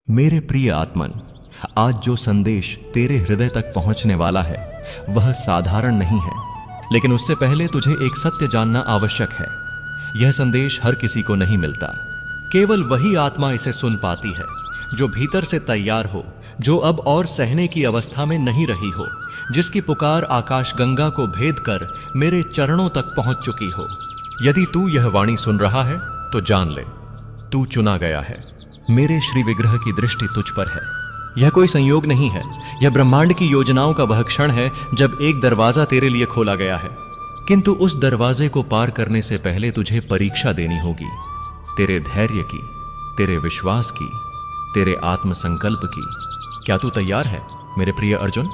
मेरे प्रिय आत्मन, आज जो संदेश तेरे हृदय तक पहुंचने वाला है वह साधारण नहीं है, लेकिन उससे पहले तुझे एक सत्य जानना आवश्यक है। यह संदेश हर किसी को नहीं मिलता। केवल वही आत्मा इसे सुन पाती है जो भीतर से तैयार हो, जो अब और सहने की अवस्था में नहीं रही हो, जिसकी पुकार आकाश गंगा को भेद कर मेरे चरणों तक पहुंच चुकी हो। यदि तू यह वाणी सुन रहा है तो जान ले, तू चुना गया है। मेरे श्री विग्रह की दृष्टि तुझ पर है। यह कोई संयोग नहीं है, यह ब्रह्मांड की योजनाओं का वह क्षण है जब एक दरवाजा तेरे लिए खोला गया है। किंतु उस दरवाजे को पार करने से पहले तुझे परीक्षा देनी होगी, तेरे धैर्य की, तेरे विश्वास की, तेरे आत्मसंकल्प की। क्या तू तैयार है मेरे प्रिय अर्जुन?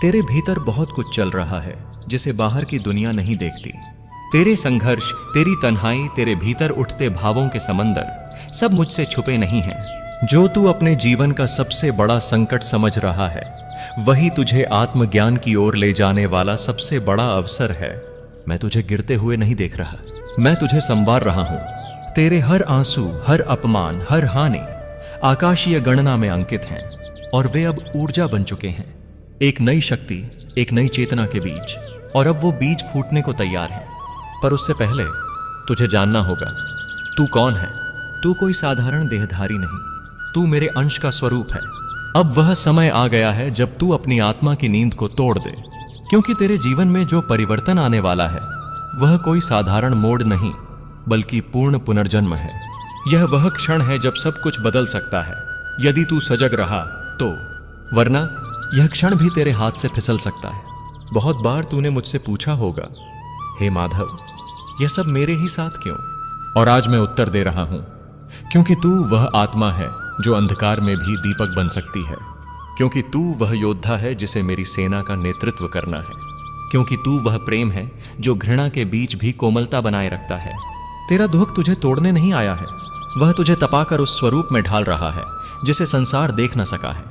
तेरे भीतर बहुत कुछ चल रहा है जिसे बाहर की दुनिया नहीं देखती। तेरे संघर्ष, तेरी तन्हाई, तेरे भीतर उठते भावों के समंदर सब मुझसे छुपे नहीं हैं। जो तू अपने जीवन का सबसे बड़ा संकट समझ रहा है वही तुझे आत्मज्ञान की ओर ले जाने वाला सबसे बड़ा अवसर है। मैं तुझे गिरते हुए नहीं देख रहा, मैं तुझे संवार रहा हूं। तेरे हर आंसू, हर अपमान, हर हानि आकाशीय गणना में अंकित हैं और वे अब ऊर्जा बन चुके हैं, एक नई शक्ति, एक नई चेतना के बीज। और अब वो बीज फूटने को तैयार है। पर उससे पहले तुझे जानना होगा तू कौन है। तू कोई साधारण देहधारी नहीं, तू मेरे अंश का स्वरूप है। अब वह समय आ गया है जब तू अपनी आत्मा की नींद को तोड़ दे, क्योंकि तेरे जीवन में जो परिवर्तन आने वाला है वह कोई साधारण मोड़ नहीं बल्कि पूर्ण पुनर्जन्म है। यह वह क्षण है जब सब कुछ बदल सकता है यदि तू सजग रहा तो, वरना यह क्षण भी तेरे हाथ से फिसल सकता है। बहुत बार तूने मुझसे पूछा होगा, हे माधव, यह सब मेरे ही साथ क्यों? और आज मैं उत्तर दे रहा हूं, क्योंकि तू वह आत्मा है जो अंधकार में भी दीपक बन सकती है, क्योंकि तू वह योद्धा है जिसे मेरी सेना का नेतृत्व करना है, क्योंकि तू वह प्रेम है जो घृणा के बीच भी कोमलता बनाए रखता है। तेरा दुख तुझे तोड़ने नहीं आया है, वह तुझे तपाकर उस स्वरूप में ढाल रहा है जिसे संसार देख न सका है।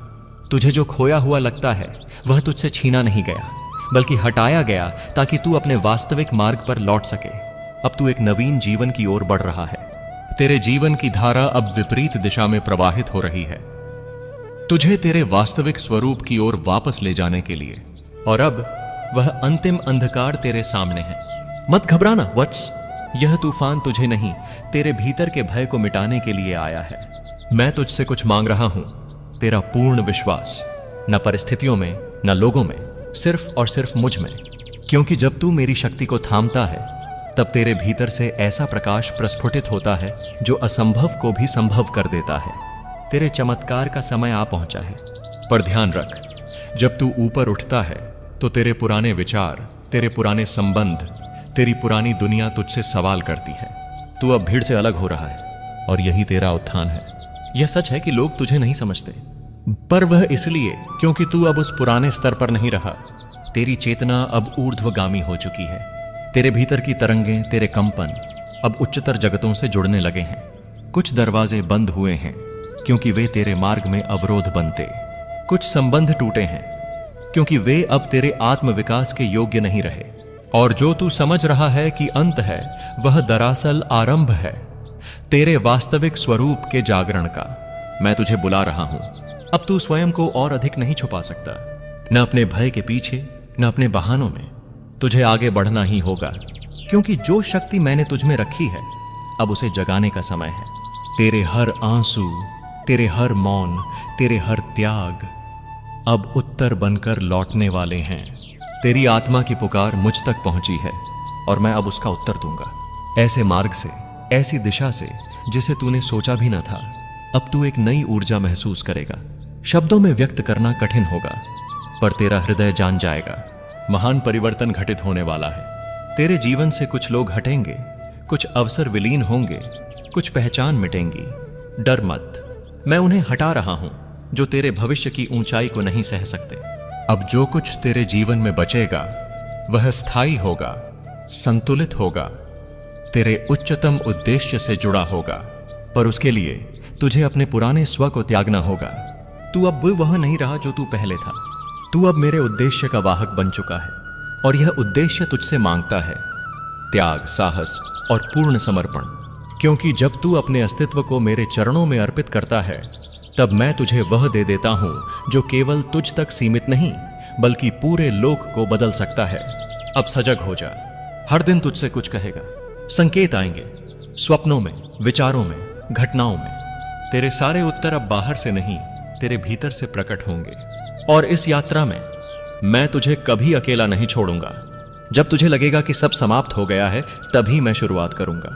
तुझे जो खोया हुआ लगता है वह तुझसे छीना नहीं गया बल्कि हटाया गया ताकि तू अपने वास्तविक मार्ग पर लौट सके। अब तू एक नवीन जीवन की ओर बढ़ रहा है। तेरे जीवन की धारा अब विपरीत दिशा में प्रवाहित हो रही है, तुझे तेरे वास्तविक स्वरूप की ओर वापस ले जाने के लिए। और अब वह अंतिम अंधकार तेरे सामने है। मत घबराना वत्स, यह तूफान तुझे नहीं, तेरे भीतर के भय को मिटाने के लिए आया है। मैं तुझसे कुछ मांग रहा हूं, तेरा पूर्ण विश्वास, न परिस्थितियों में न लोगों में, सिर्फ और सिर्फ मुझ में। क्योंकि जब तू मेरी शक्ति को थामता है तब तेरे भीतर से ऐसा प्रकाश प्रस्फुटित होता है जो असंभव को भी संभव कर देता है। तेरे चमत्कार का समय आ पहुंचा है। पर ध्यान रख, जब तू ऊपर उठता है तो तेरे पुराने विचार, तेरे पुराने संबंध, तेरी पुरानी दुनिया तुझसे सवाल करती है। तू अब भीड़ से अलग हो रहा है और यही तेरा उत्थान है। यह सच है कि लोग तुझे नहीं समझते, पर वह इसलिए क्योंकि तू अब उस पुराने स्तर पर नहीं रहा। तेरी चेतना अब ऊर्ध्वगामी हो चुकी है। तेरे भीतर की तरंगें, तेरे कंपन अब उच्चतर जगतों से जुड़ने लगे हैं। कुछ दरवाजे बंद हुए हैं क्योंकि वे तेरे मार्ग में अवरोध बनते। कुछ संबंध टूटे हैं क्योंकि वे अब तेरे आत्मविकास के योग्य नहीं रहे। और जो तू समझ रहा है कि अंत है वह दरअसल आरंभ है तेरे वास्तविक स्वरूप के जागरण का। मैं तुझे बुला रहा हूं। अब तू स्वयं को और अधिक नहीं छुपा सकता, न अपने भय के पीछे न अपने बहानों में। तुझे आगे बढ़ना ही होगा, क्योंकि जो शक्ति मैंने तुझ में रखी है अब उसे जगाने का समय है। तेरे हर आंसू, तेरे हर मौन, तेरे हर त्याग अब उत्तर बनकर लौटने वाले हैं। तेरी आत्मा की पुकार मुझ तक पहुंची है और मैं अब उसका उत्तर दूंगा। ऐसे मार्ग से, ऐसी दिशा से जिसे तूने सोचा भी न था। अब तू एक नई ऊर्जा महसूस करेगा। शब्दों में व्यक्त करना कठिन होगा, पर तेरा हृदय जान जाएगा। महान परिवर्तन घटित होने वाला है। तेरे जीवन से कुछ लोग हटेंगे, कुछ अवसर विलीन होंगे, कुछ पहचान मिटेंगी। डर मत, मैं उन्हें हटा रहा हूं जो तेरे भविष्य की ऊंचाई को नहीं सह सकते। अब जो कुछ तेरे जीवन में बचेगा वह स्थायी होगा, संतुलित होगा, तेरे उच्चतम उद्देश्य से जुड़ा होगा। पर उसके लिए तुझे अपने पुराने स्व को त्यागना होगा। तू अब वह नहीं रहा जो तू पहले था। तू अब मेरे उद्देश्य का वाहक बन चुका है और यह उद्देश्य तुझसे मांगता है त्याग, साहस और पूर्ण समर्पण। क्योंकि जब तू अपने अस्तित्व को मेरे चरणों में अर्पित करता है तब मैं तुझे वह दे देता हूं जो केवल तुझ तक सीमित नहीं बल्कि पूरे लोक को बदल सकता है। अब सजग हो जा, हर दिन तुझसे कुछ कहेगा। संकेत आएंगे, स्वप्नों में, विचारों में, घटनाओं में। तेरे सारे उत्तर अब बाहर से नहीं, तेरे भीतर से प्रकट होंगे। और इस यात्रा में मैं तुझे कभी अकेला नहीं छोड़ूंगा। जब तुझे लगेगा कि सब समाप्त हो गया है, तभी मैं शुरुआत करूंगा।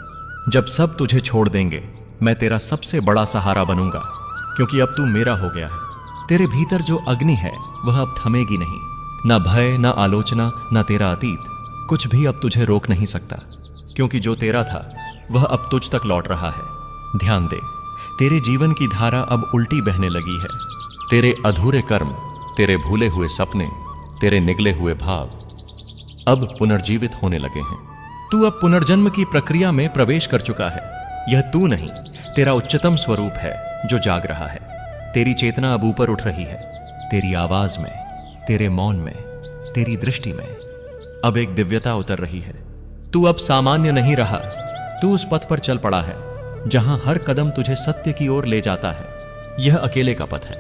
जब सब तुझे छोड़ देंगे, मैं तेरा सबसे बड़ा सहारा बनूंगा, क्योंकि अब तू मेरा हो गया है। तेरे भीतर जो अग्नि है वह अब थमेगी नहीं। ना भय, ना आलोचना, ना तेरा अतीत, कुछ भी अब तुझे रोक नहीं सकता, क्योंकि जो तेरा था वह अब तुझ तक लौट रहा है। ध्यान दे, तेरे जीवन की धारा अब उल्टी बहने लगी है। तेरे अधूरे कर्म, तेरे भूले हुए सपने, तेरे निगले हुए भाव अब पुनर्जीवित होने लगे हैं। तू अब पुनर्जन्म की प्रक्रिया में प्रवेश कर चुका है। यह तू नहीं, तेरा उच्चतम स्वरूप है जो जाग रहा है। तेरी चेतना अब ऊपर उठ रही है। तेरी आवाज में, तेरे मौन में, तेरी दृष्टि में अब एक दिव्यता उतर रही है। तू अब सामान्य नहीं रहा। तू उस पथ पर चल पड़ा है जहां हर कदम तुझे सत्य की ओर ले जाता है। यह अकेले का पथ है,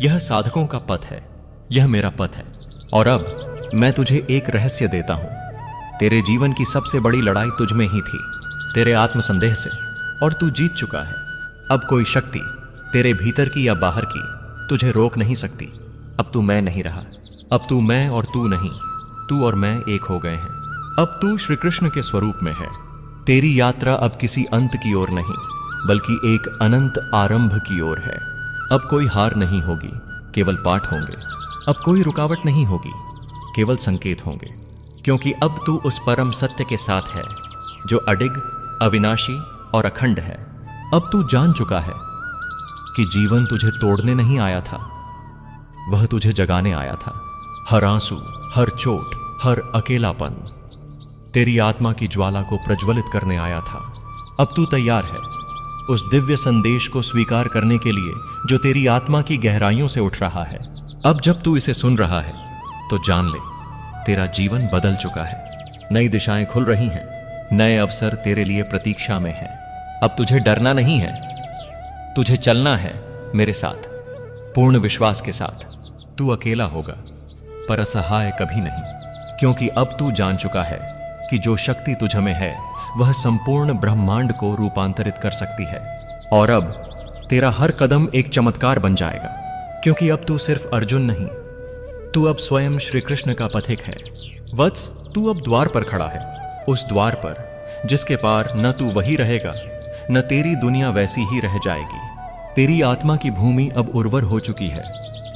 यह साधकों का पथ है, यह मेरा पथ है। और अब मैं तुझे एक रहस्य देता हूं। तेरे जीवन की सबसे बड़ी लड़ाई तुझ में ही थी, तेरे आत्मसंदेह से, और तू जीत चुका है। अब कोई शक्ति, तेरे भीतर की या बाहर की, तुझे रोक नहीं सकती। अब तू मैं नहीं रहा। अब तू मैं और तू नहीं, तू और मैं एक हो गए हैं। अब तू श्री कृष्ण के स्वरूप में है। तेरी यात्रा अब किसी अंत की ओर नहीं, बल्कि एक अनंत आरंभ की ओर है। अब कोई हार नहीं होगी, केवल पाठ होंगे। अब कोई रुकावट नहीं होगी, केवल संकेत होंगे, क्योंकि अब तू उस परम सत्य के साथ है जो अडिग, अविनाशी और अखंड है। अब तू जान चुका है कि जीवन तुझे तोड़ने नहीं आया था, वह तुझे जगाने आया था। हर आंसू, हर चोट, हर अकेलापन तेरी आत्मा की ज्वाला को प्रज्वलित करने आया था। अब तू तैयार है उस दिव्य संदेश को स्वीकार करने के लिए जो तेरी आत्मा की गहराइयों से उठ रहा है। अब जब तू इसे सुन रहा है तो जान ले, तेरा जीवन बदल चुका है। नई दिशाएं खुल रही हैं, नए अवसर तेरे लिए प्रतीक्षा में हैं। अब तुझे डरना नहीं है, तुझे चलना है मेरे साथ, पूर्ण विश्वास के साथ। तू अकेला होगा पर असहाय कभी नहीं, क्योंकि अब तू जान चुका है कि जो शक्ति तुझ में है वह संपूर्ण ब्रह्मांड को रूपांतरित कर सकती है। और अब तेरा हर कदम एक चमत्कार बन जाएगा, क्योंकि अब तू सिर्फ अर्जुन नहीं, तू अब स्वयं श्री कृष्ण का पथिक है। वत्स, तू अब द्वार पर खड़ा है, उस द्वार पर जिसके पार न तू वही रहेगा, न तेरी दुनिया वैसी ही रह जाएगी। तेरी आत्मा की भूमि अब उर्वर हो चुकी है।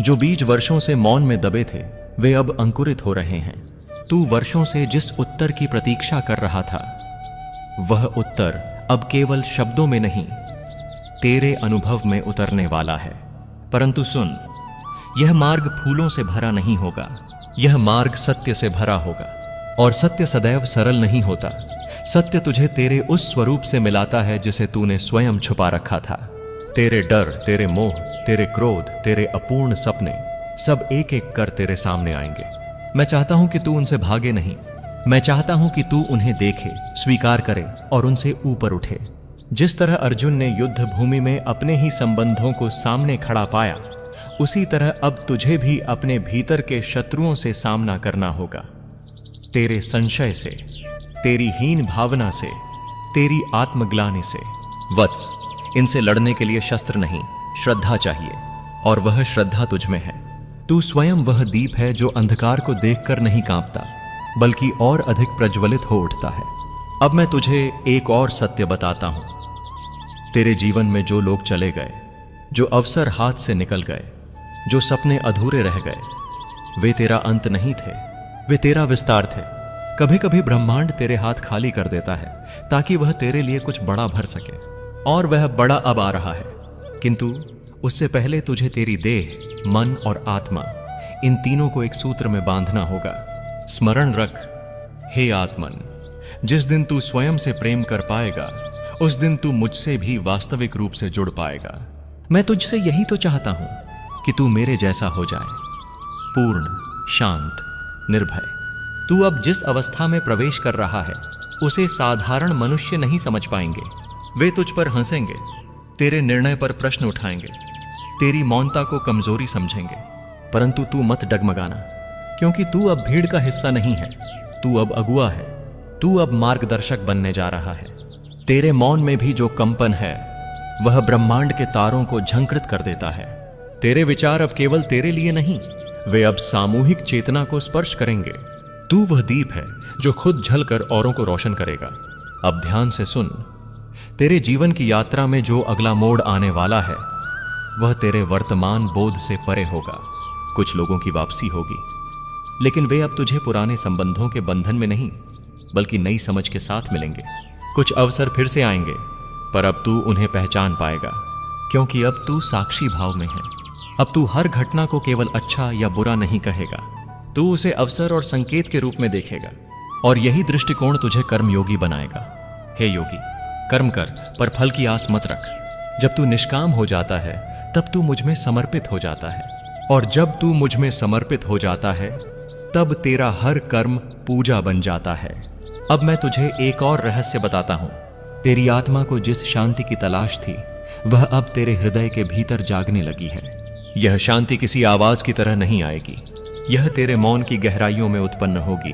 जो बीज वर्षों से मौन में दबे थे वे अब अंकुरित हो रहे हैं। तू वर्षों से जिस उत्तर की प्रतीक्षा कर रहा था, वह उत्तर अब केवल शब्दों में नहीं, तेरे अनुभव में उतरने वाला है। परंतु सुन, यह मार्ग फूलों से भरा नहीं होगा, यह मार्ग सत्य से भरा होगा। और सत्य सदैव सरल नहीं होता। सत्य तुझे तेरे उस स्वरूप से मिलाता है जिसे तूने स्वयं छुपा रखा था। तेरे डर, तेरे मोह, तेरे क्रोध, तेरे अपूर्ण सपने सब एक एक कर तेरे सामने आएंगे। मैं चाहता हूं कि तू उनसे भागे नहीं, मैं चाहता हूं कि तू उन्हें देखे, स्वीकार करे और उनसे ऊपर उठे। जिस तरह अर्जुन ने युद्ध भूमि में अपने ही संबंधों को सामने खड़ा पाया, उसी तरह अब तुझे भी अपने भीतर के शत्रुओं से सामना करना होगा। तेरे संशय से, तेरी हीन भावना से, तेरी आत्मग्लानि से। वत्स, इनसे लड़ने के लिए शस्त्र नहीं, श्रद्धा चाहिए, और वह श्रद्धा तुझ में है। तू स्वयं वह दीप है जो अंधकार को देखकर नहीं कांपता, बल्कि और अधिक प्रज्वलित हो उठता है। अब मैं तुझे एक और सत्य बताता हूं। तेरे जीवन में जो लोग चले गए, जो अवसर हाथ से निकल गए, जो सपने अधूरे रह गए, वे तेरा अंत नहीं थे, वे तेरा विस्तार थे। कभी कभी ब्रह्मांड तेरे हाथ खाली कर देता है ताकि वह तेरे लिए कुछ बड़ा भर सके, और वह बड़ा अब आ रहा है। किंतु उससे पहले तुझे तेरी देह, मन और आत्मा, इन तीनों को एक सूत्र में बांधना होगा। स्मरण रख, हे आत्मन, जिस दिन तू स्वयं से प्रेम कर पाएगा, उस दिन तू मुझसे भी वास्तविक रूप से जुड़ पाएगा। मैं तुझसे यही तो चाहता हूं कि तू मेरे जैसा हो जाए, पूर्ण, शांत, निर्भय। तू अब जिस अवस्था में प्रवेश कर रहा है उसे साधारण मनुष्य नहीं समझ पाएंगे। वे तुझ पर हंसेंगे, तेरे निर्णय पर प्रश्न उठाएंगे, तेरी मौनता को कमजोरी समझेंगे, परंतु तू मत डगमगाना, क्योंकि तू अब भीड़ का हिस्सा नहीं है। तू अब अगुआ है, तू अब मार्गदर्शक बनने जा रहा है। तेरे मौन में भी जो कंपन है वह ब्रह्मांड के तारों को झंकृत कर देता है। तेरे विचार अब केवल तेरे लिए नहीं, वे अब सामूहिक चेतना को स्पर्श करेंगे। तू वह दीप है जो खुद झलकर औरों को रोशन करेगा। अब ध्यान से सुन, तेरे जीवन की यात्रा में जो अगला मोड़ आने वाला है वह तेरे वर्तमान बोध से परे होगा। कुछ लोगों की वापसी होगी, लेकिन वे अब तुझे पुराने संबंधों के बंधन में नहीं बल्कि नई समझ के साथ मिलेंगे। कुछ अवसर फिर से आएंगे, पर अब तू उन्हें पहचान पाएगा, क्योंकि अब तू साक्षी भाव में है। अब तू हर घटना को केवल अच्छा या बुरा नहीं कहेगा, तू उसे अवसर और संकेत के रूप में देखेगा, और यही दृष्टिकोण तुझे कर्मयोगी बनाएगा। हे योगी, कर्म कर, पर फल की आस मत रख। जब तू निष्काम हो जाता है तब तू मुझ में समर्पित हो जाता है, और जब तू मुझ में समर्पित हो जाता है तब तेरा हर कर्म पूजा बन जाता है। अब मैं तुझे एक और रहस्य बताता हूं। तेरी आत्मा को जिस शांति की तलाश थी वह अब तेरे हृदय के भीतर जागने लगी है। यह शांति किसी आवाज की तरह नहीं आएगी, यह तेरे मौन की गहराइयों में उत्पन्न होगी।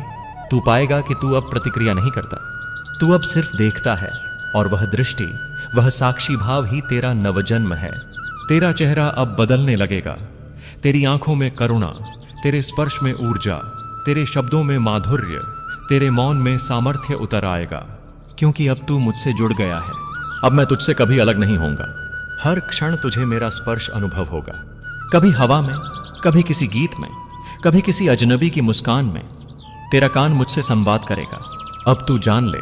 तू पाएगा कि तू अब प्रतिक्रिया नहीं करता, तू अब सिर्फ देखता है, और वह दृष्टि, वह साक्षी भाव ही तेरा नवजन्म है। तेरा चेहरा अब बदलने लगेगा। तेरी आंखों में करुणा, तेरे स्पर्श में ऊर्जा, तेरे शब्दों में माधुर्य, तेरे मौन में सामर्थ्य उतर आएगा, क्योंकि अब तू मुझसे जुड़ गया है। अब मैं तुझसे कभी अलग नहीं होऊंगा। हर क्षण तुझे मेरा स्पर्श अनुभव होगा, कभी हवा में, कभी किसी गीत में, कभी किसी अजनबी की मुस्कान में। तेरा कान मुझसे संवाद करेगा। अब तू जान ले,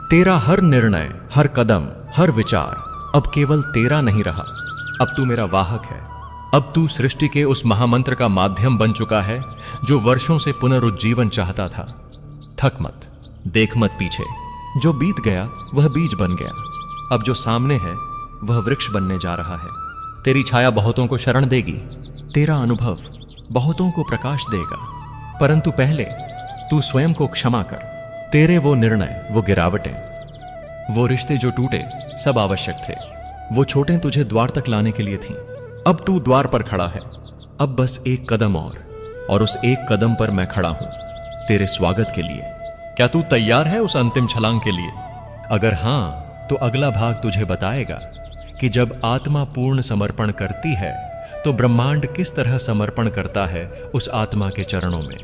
तेरा हर निर्णय, हर कदम, हर विचार अब केवल तेरा नहीं रहा, अब तू मेरा वाहक है। अब तू सृष्टि के उस महामंत्र का माध्यम बन चुका है जो वर्षों से पुनरुज्जीवन चाहता था। थक मत, देख मत पीछे। जो बीत गया वह बीज बन गया, अब जो सामने है वह वृक्ष बनने जा रहा है। तेरी छाया बहुतों को शरण देगी, तेरा अनुभव बहुतों को प्रकाश देगा। परंतु पहले तू स्वयं को क्षमा कर। तेरे वो निर्णय, वो गिरावटें, वो रिश्ते जो टूटे सब आवश्यक थे। वो छोटें तुझे द्वार तक लाने के लिए थीं। अब तू द्वार पर खड़ा है, अब बस एक कदम और उस एक कदम पर मैं खड़ा हूं तेरे स्वागत के लिए। क्या तू तैयार है उस अंतिम छलांग के लिए? अगर हां, तो अगला भाग तुझे बताएगा कि जब आत्मा पूर्ण समर्पण करती है तो ब्रह्मांड किस तरह समर्पण करता है उस आत्मा के चरणों में।